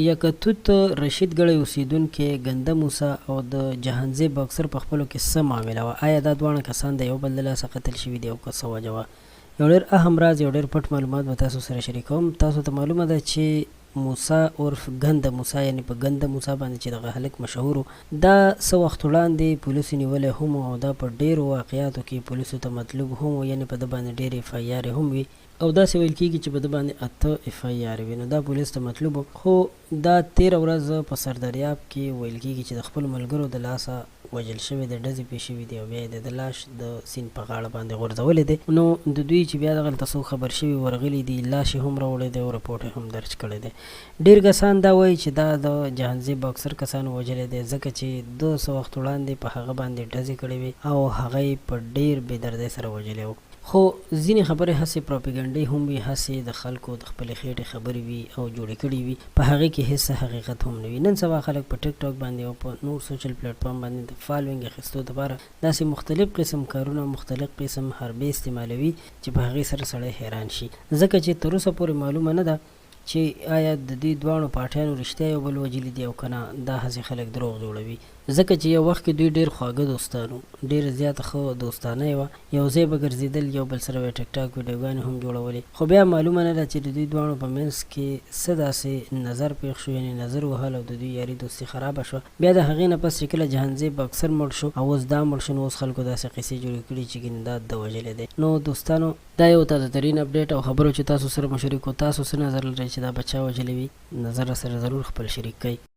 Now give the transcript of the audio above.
یکتوت رشید ګړی اوسیدونکي ګنده موسی او د جهانزیب اکثر په خپلو کې څه معامله وه؟ آیا دا دواړه کسان د یو بل د لاسه قتل شوي دي او که څه وجه وه؟ یو ډېر اهم راز، یو ډېر پټ معلومات به تاسو سره شریکوم. تاسو ته معلومه ده چې موسی عرف ګنده موسی، یعنې په ګنده موسی باندې چې دغه هلک مشهور و، دا څه وخت وړاندې پولیسو نیولی هم او دا په ډېرو واقعاتو کې پولیسو ته مطلوب هم و، یعنې په ده باندې ډېرې اف آی آرې هم وي او داسې ویل کېږي چې په ده باندې 8 اف آی آرې وي. نو دا پولیس ته مطلوب و، خو دا 13 ورځ په سردریاب کې ویل کېږي چې د خپلو ملګرو د لاسه وژل شوی دی، ډزې پې شوي دي او بیا یې د لاش د سیند په غاړه باندې غورځولی دی. نو د دوی چې بیا دغلته څوک خبر شوي ورغلي دي، لاش یې هم راوړی دی او رپورټ یې هم درج کړی دی. ډېر کسان دا وایي چې دا د جهانزیب اکثر کسانو وژلی دی ځکه چې ده څه وخت وړاندې په هغه باندې ډزې کړې وې او هغه یې په ډېر بې دردۍ سره وژلی و. خو ځینې خبرې هسې پروپیګنډې هم وي، هسې د خلکو د خپلې خېټې خبرې وي او جوړې کړي وي، په هغې کې هېڅ حقیقت هم نه وي. نن سبا خلک په ټیک ټاک باندې او په نور سوشل پلیټفارم باندې د فالوینګ اخیستو دپاره داسې مختلف قسم کارونه، مختلف قسم حربې استعمالوي چې په هغې سره سړی حیران شي، ځکه چې تر اوسه پورې معلومه نه ده چې آیا د دې دواړو پارټیانو رښتیا یو بل وژلي دي او که نه، دا هسې خلک دروغ جوړوي. ځکه چې یو وخت کې دوی ډېر خواږه دوستان وو، ډېره زیاته ښه دوستانه یې وه، یو ځای به ګرځېدل، یو بل سره به ټیک ټاک ویډیوګانې هم جوړولې. خو بیا معلومه نه ده چې د دوی دواړو په منځ کې څه داسې نظر پېښ شو، یعنې نظر وهل او د دوی یاري دوستي خرابه شوه. بیا د هغې نه پس چې کله جهانزیب اکثر مړ شو او اوس دا مړ شو، نو اوس خلکو داسې قصې جوړې کړي چې ګینې دا ده وژلی دی. نو دوستانو، دا یو تازه ترین اپډیټ او خبرو چې تاسو سره مو شریک و. تاسو څه نظر لرئ چې دا به چا وژلی وي؟ نظر سره ضرور خپل شریک کړئ.